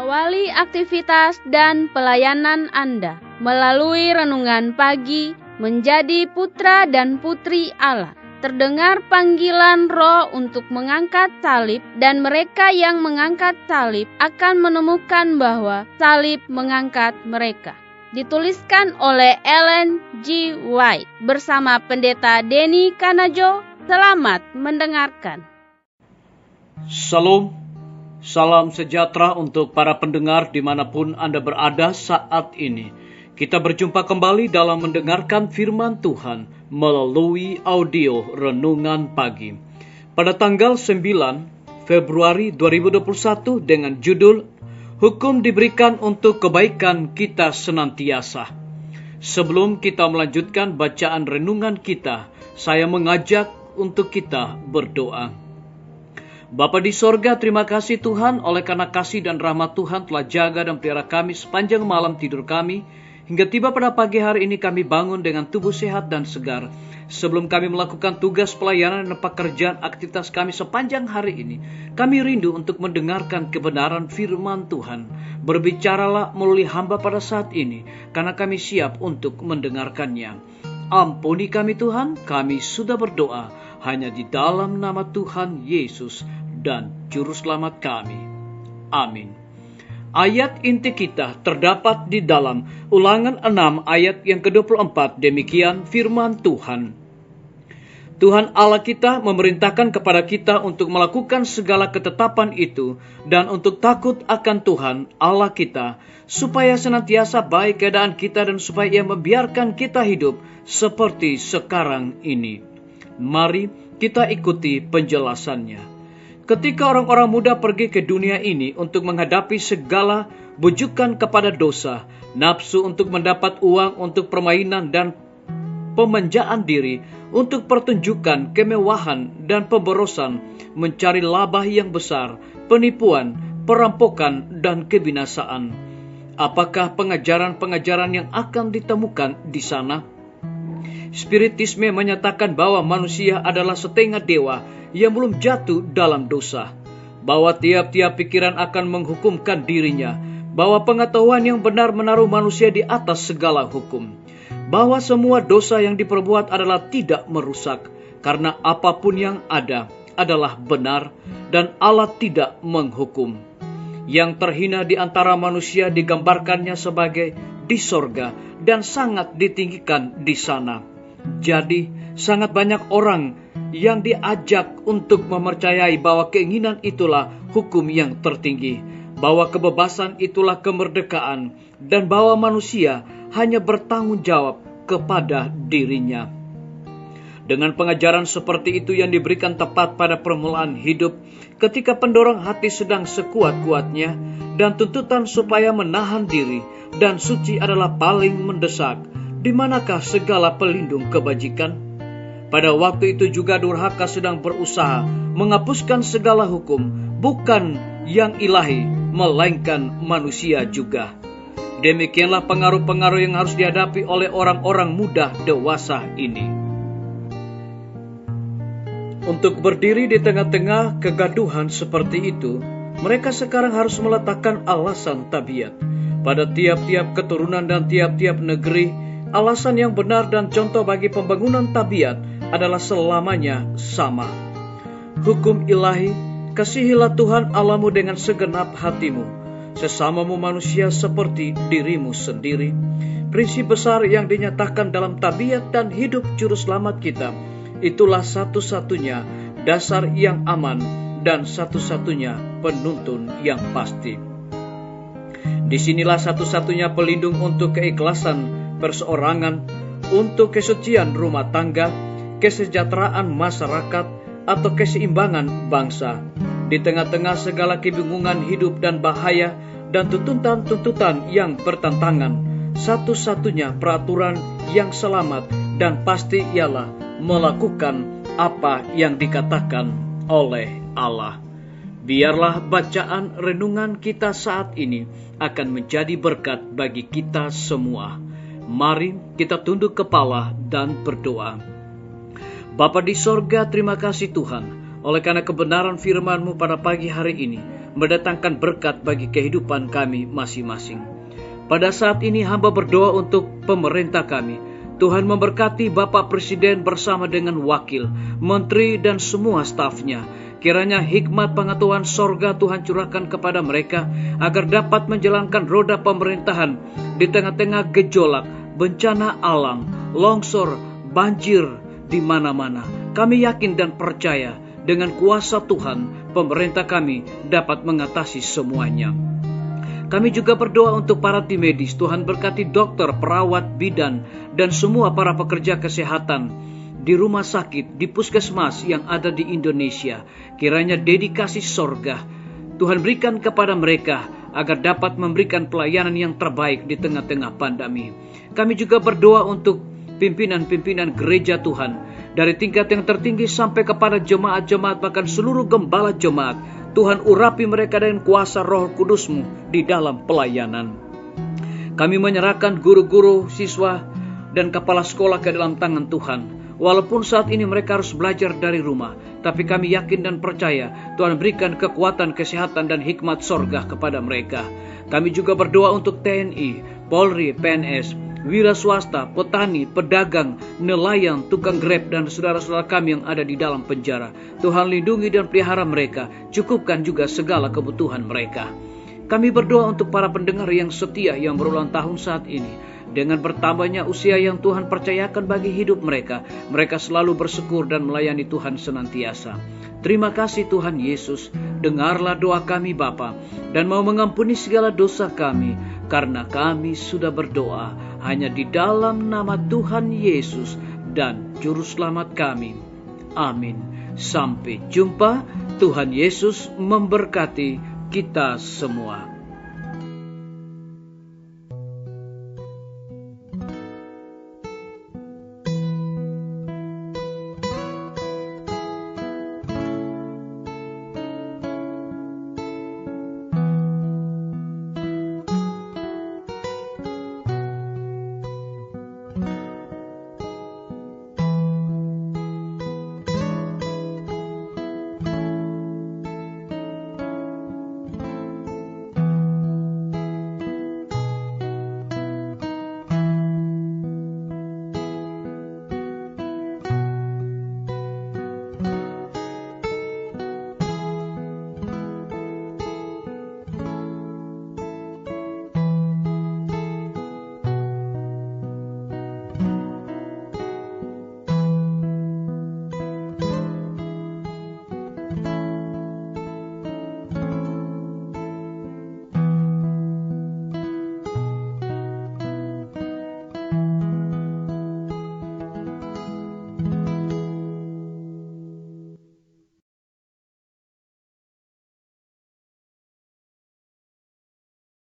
Awali aktivitas dan pelayanan Anda melalui renungan pagi menjadi putra dan putri Allah. Terdengar panggilan Roh untuk mengangkat salib, dan mereka yang mengangkat salib akan menemukan bahwa salib mengangkat mereka. Dituliskan oleh Ellen G. White bersama Pendeta Denny Kanajo. Selamat mendengarkan. Salam, salam sejahtera untuk para pendengar dimanapun Anda berada saat ini. Kita berjumpa kembali dalam mendengarkan firman Tuhan melalui audio Renungan Pagi. Pada tanggal 9 Februari 2021 dengan judul Hukum diberikan untuk kebaikan kita senantiasa. Sebelum kita melanjutkan bacaan renungan kita, saya mengajak untuk kita berdoa. Bapa di sorga, terima kasih Tuhan oleh karena kasih dan rahmat Tuhan telah jaga dan pelihara kami sepanjang malam tidur kami. Hingga tiba pada pagi hari ini kami bangun dengan tubuh sehat dan segar. Sebelum kami melakukan tugas pelayanan dan pekerjaan aktivitas kami sepanjang hari ini, kami rindu untuk mendengarkan kebenaran firman Tuhan. Berbicaralah melalui hamba pada saat ini, karena kami siap untuk mendengarkannya. Ampuni kami Tuhan, kami sudah berdoa hanya di dalam nama Tuhan Yesus dan Juru Selamat kami. Amin. Ayat inti kita terdapat di dalam Ulangan 6 ayat yang ke-24. Demikian firman Tuhan. Tuhan Allah kita memerintahkan kepada kita untuk melakukan segala ketetapan itu dan untuk takut akan Tuhan Allah kita, supaya senantiasa baik keadaan kita dan supaya Ia membiarkan kita hidup seperti sekarang ini. Mari kita ikuti penjelasannya. Ketika orang-orang muda pergi ke dunia ini untuk menghadapi segala bujukan kepada dosa, nafsu untuk mendapat uang untuk permainan dan pemanjaan diri, untuk pertunjukan, kemewahan dan pemborosan, mencari laba yang besar, penipuan, perampokan dan kebinasaan. Apakah pengajaran-pengajaran yang akan ditemukan di sana? Spiritisme menyatakan bahwa manusia adalah setengah dewa yang belum jatuh dalam dosa, bahwa tiap-tiap pikiran akan menghukumkan dirinya, bahwa pengetahuan yang benar menaruh manusia di atas segala hukum, bahwa semua dosa yang diperbuat adalah tidak merusak, karena apapun yang ada adalah benar dan Allah tidak menghukum. Yang terhina di antara manusia digambarkannya sebagai di sorga dan sangat ditinggikan di sana. Jadi sangat banyak orang yang diajak untuk mempercayai bahwa keinginan itulah hukum yang tertinggi, bahwa kebebasan itulah kemerdekaan, dan bahwa manusia hanya bertanggung jawab kepada dirinya. Dengan pengajaran seperti itu yang diberikan tepat pada permulaan hidup, ketika pendorong hati sedang sekuat-kuatnya, dan tuntutan supaya menahan diri dan suci adalah paling mendesak, di manakah segala pelindung kebajikan? Pada waktu itu juga durhaka sedang berusaha menghapuskan segala hukum, bukan yang ilahi, melainkan manusia juga. Demikianlah pengaruh-pengaruh yang harus dihadapi oleh orang-orang muda dewasa ini. Untuk berdiri di tengah-tengah kegaduhan seperti itu, mereka sekarang harus meletakkan alasan tabiat. Pada tiap-tiap keturunan dan tiap-tiap negeri, alasan yang benar dan contoh bagi pembangunan tabiat adalah selamanya sama. Hukum ilahi, kasihilah Tuhan Allahmu dengan segenap hatimu, sesamamu manusia seperti dirimu sendiri. Prinsip besar yang dinyatakan dalam tabiat dan hidup Juru Selamat kita, itulah satu-satunya dasar yang aman dan satu-satunya penuntun yang pasti. Disinilah satu-satunya pelindung untuk keikhlasan perseorangan, untuk kesucian rumah tangga, kesejahteraan masyarakat, atau keseimbangan bangsa. Di tengah-tengah segala kebingungan hidup dan bahaya dan tuntutan-tuntutan yang bertentangan, satu-satunya peraturan yang selamat dan pasti ialah melakukan apa yang dikatakan oleh Allah. Biarlah bacaan renungan kita saat ini akan menjadi berkat bagi kita semua. Mari kita tunduk kepala dan berdoa. Bapa di sorga, terima kasih Tuhan Oleh karena kebenaran firman-Mu pada pagi hari ini mendatangkan berkat bagi kehidupan kami masing-masing. Pada saat ini hamba berdoa untuk pemerintah kami. Tuhan memberkati Bapak Presiden bersama dengan wakil, menteri dan semua stafnya. Kiranya hikmat pengetahuan sorga Tuhan curahkan kepada mereka agar dapat menjalankan roda pemerintahan di tengah-tengah gejolak, bencana alam, longsor, banjir di mana-mana. Kami yakin dan percaya dengan kuasa Tuhan, pemerintah kami dapat mengatasi semuanya. Kami juga berdoa untuk para tim medis. Tuhan berkati dokter, perawat, bidan, dan semua para pekerja kesehatan di rumah sakit, di puskesmas yang ada di Indonesia. Kiranya dedikasi sorga Tuhan berikan kepada mereka agar dapat memberikan pelayanan yang terbaik di tengah-tengah pandemi. Kami juga berdoa untuk pimpinan-pimpinan gereja Tuhan, dari tingkat yang tertinggi sampai kepada jemaat-jemaat, bahkan seluruh gembala jemaat. Tuhan urapi mereka dengan kuasa Roh Kudus-Mu di dalam pelayanan. Kami menyerahkan guru-guru, siswa, dan kepala sekolah ke dalam tangan Tuhan. Walaupun saat ini mereka harus belajar dari rumah, tapi kami yakin dan percaya Tuhan berikan kekuatan, kesehatan, dan hikmat sorga kepada mereka. Kami juga berdoa untuk TNI, Polri, PNS, wira swasta, petani, pedagang, nelayan, tukang grab, dan saudara-saudara kami yang ada di dalam penjara. Tuhan lindungi dan pelihara mereka, cukupkan juga segala kebutuhan mereka. Kami berdoa untuk para pendengar yang setia yang berulang tahun saat ini. Dengan bertambahnya usia yang Tuhan percayakan bagi hidup mereka, mereka selalu bersyukur dan melayani Tuhan senantiasa. Terima kasih Tuhan Yesus, dengarlah doa kami Bapa, dan mau mengampuni segala dosa kami, karena kami sudah berdoa hanya di dalam nama Tuhan Yesus dan Juru Selamat kami. Amin. Sampai jumpa. Tuhan Yesus memberkati kita semua.